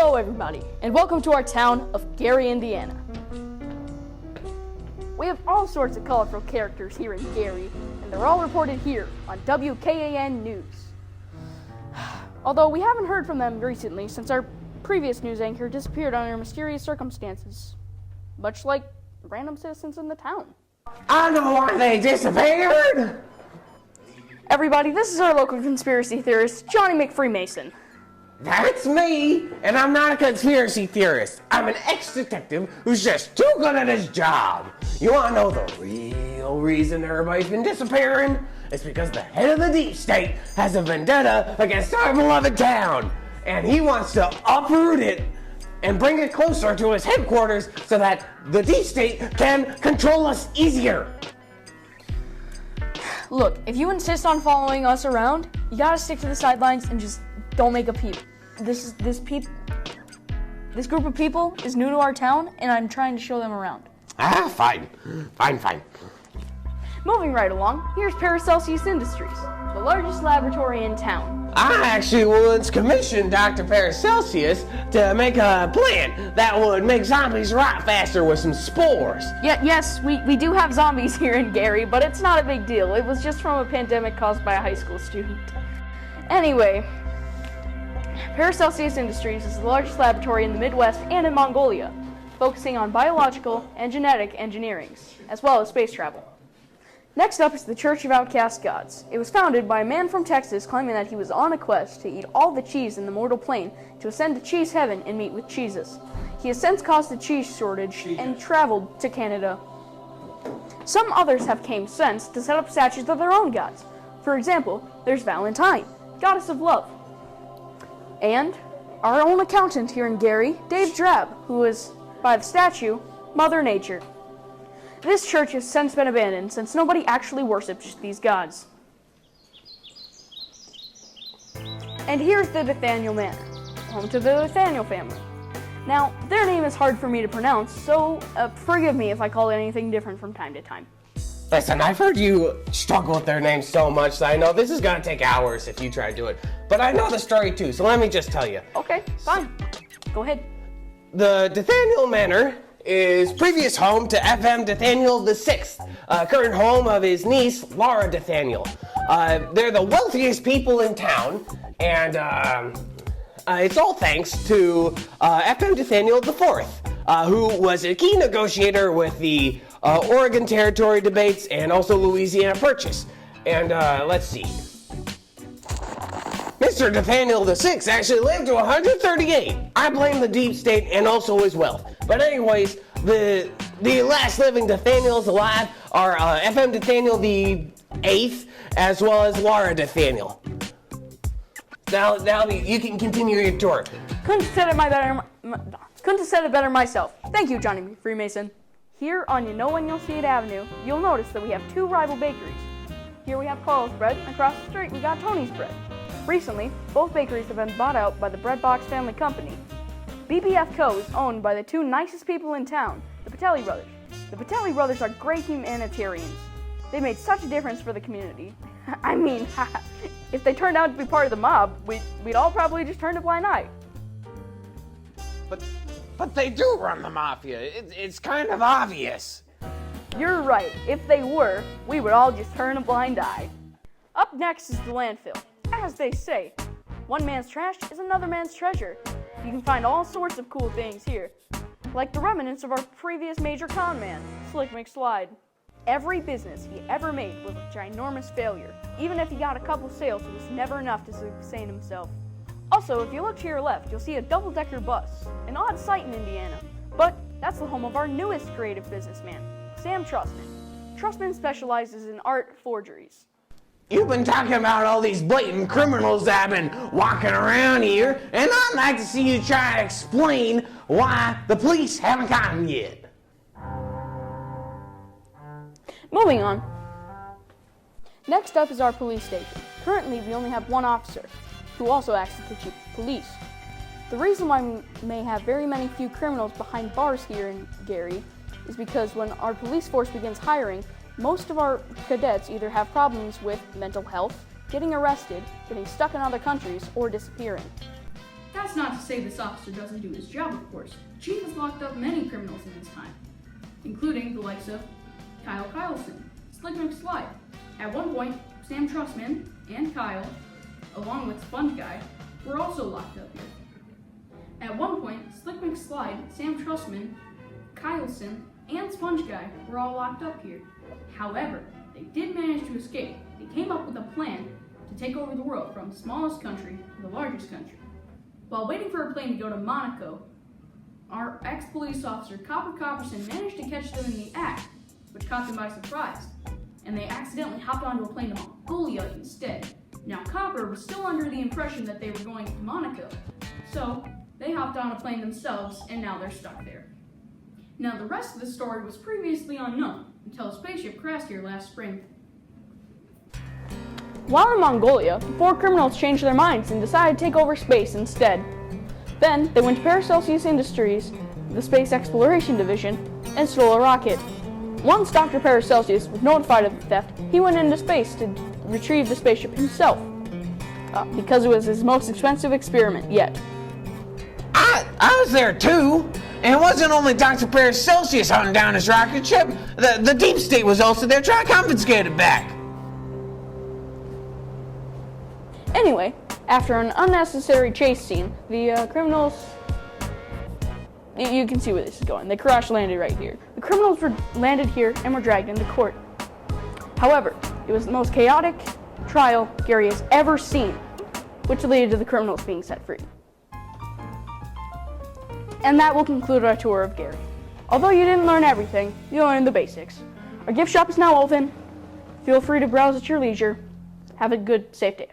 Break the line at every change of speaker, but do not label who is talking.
Hello everybody, and welcome to our town of Gary, Indiana. We have all sorts of colorful characters here in Gary, and they're all reported here on WKAN News. Although we haven't heard from them recently since our previous news anchor disappeared under mysterious circumstances, much like random citizens in the town.
I know why they disappeared!
Everybody, this is our local conspiracy theorist, Johnny McFreemason.
That's me, and I'm not a conspiracy theorist. I'm an ex-detective who's just too good at his job. You wanna know the real reason everybody's been disappearing? It's because the head of the deep state has a vendetta against our beloved town, and he wants to uproot it and bring it closer to his headquarters so that the deep state can control us easier.
Look, if you insist on following us around, you gotta stick to the sidelines and just don't make a peep. This group of people is new to our town, and I'm trying to show them around.
Fine.
Moving right along, here's Paracelsus Industries, the largest laboratory in town.
I actually once commissioned Dr. Paracelsus to make a plant that would make zombies rot faster with some spores.
Yes, we do have zombies here in Gary, but it's not a big deal. It was just from a pandemic caused by a high school student. Anyway, Paracelsus Industries is the largest laboratory in the Midwest and in Mongolia, focusing on biological and genetic engineering, as well as space travel. Next up is the Church of Outcast Gods. It was founded by a man from Texas claiming that he was on a quest to eat all the cheese in the mortal plane to ascend to cheese heaven and meet with Jesus. He has since caused a cheese shortage and traveled to Canada. Some others have came since to set up statues of their own gods. For example, there's Valentine, goddess of love. And our own accountant here in Gary, Dave Drab, who is, by the statue, Mother Nature. This church has since been abandoned since nobody actually worships these gods. And here's the Nathaniel Manor, home to the Nathaniel family. Now, their name is hard for me to pronounce, so forgive me if I call it anything different from time to time.
Listen, I've heard you struggle with their name so much that I know this is gonna take hours if you try to do it. But I know the story too, so let me just tell you.
Okay, fine. Go ahead.
The Nathaniel Manor is previous home to FM Nathaniel VI, current home of his niece, Laura Nathaniel. They're the wealthiest people in town, and it's all thanks to FM Nathaniel IV, who was a key negotiator with the Oregon Territory debates and also Louisiana Purchase. And let's see. Mr. Nathaniel VI actually lived to 138. I blame the deep state and also his wealth. But anyways, the last living Nathaniels alive are FM Nathaniel VIII as well as Laura Nathaniel. Now you can continue your tour.
Couldn't have said it better myself. Thank you, Johnny Freemason. Here on You Know When You'll See It Avenue, you'll notice that we have two rival bakeries. Here we have Carl's Bread, and across the street we got Tony's Bread. Recently, both bakeries have been bought out by the Breadbox Family Company. BBF Co. is owned by the two nicest people in town, the Patelli Brothers. The Patelli Brothers are great humanitarians. They made such a difference for the community. I mean, if they turned out to be part of the mob, we'd all probably just turn a blind eye.
But they do run the mafia. It's kind of obvious.
You're right. If they were, we would all just turn a blind eye. Up next is the landfill. As they say, one man's trash is another man's treasure. You can find all sorts of cool things here, like the remnants of our previous major con man, Slick McSlide. Every business he ever made was a ginormous failure. Even if he got a couple sales, it was never enough to sustain himself. Also, if you look to your left, you'll see a double-decker bus, an odd sight in Indiana. But that's the home of our newest creative businessman, Sam Trussman. Trussman specializes in art forgeries.
You've been talking about all these blatant criminals that have been walking around here, and I'd like to see you try to explain why the police haven't got them yet.
Moving on. Next up is our police station. Currently, we only have one officer, who also acts as the chief of police. The reason why we may have very few criminals behind bars here in Gary is because when our police force begins hiring, most of our cadets either have problems with mental health, getting arrested, getting stuck in other countries, or disappearing. That's not to say this officer doesn't do his job, of course. The chief has locked up many criminals in his time, including the likes of Kyle Kyleson, Slick McSlide. At one point, Sam Trussman and Kyle, along with Sponge Guy, were also locked up here. At one point, Slick McSlide, Sam Trussman, Kyleson, and Sponge Guy were all locked up here. However, they did manage to escape. They came up with a plan to take over the world from the smallest country to the largest country. While waiting for a plane to go to Monaco, our ex-police officer Copper Copperson managed to catch them in the act, which caught them by surprise, and they accidentally hopped onto a plane to Mongolia instead. Now Copper was still under the impression that they were going to Monaco, so they hopped on a plane themselves and now they're stuck there. Now the rest of the story was previously unknown until a spaceship crashed here last spring. While in Mongolia, the four criminals changed their minds and decided to take over space instead. Then they went to Paracelsus Industries, the Space Exploration Division, and stole a rocket. Once Dr. Paracelsus was notified of the theft, he went into space to retrieve the spaceship himself, because it was his most expensive experiment yet.
I was there too, and it wasn't only Dr. Paracelsus hunting down his rocket ship. The deep state was also there trying to confiscate it back.
Anyway, after an unnecessary chase scene, the criminals... You can see where this is going. They crash landed right here. The criminals were landed here and were dragged into court. However, it was the most chaotic trial Gary has ever seen, which led to the criminals being set free. And that will conclude our tour of Gary. Although you didn't learn everything, you learned the basics. Our gift shop is now open. Feel free to browse at your leisure. Have a good, safe day.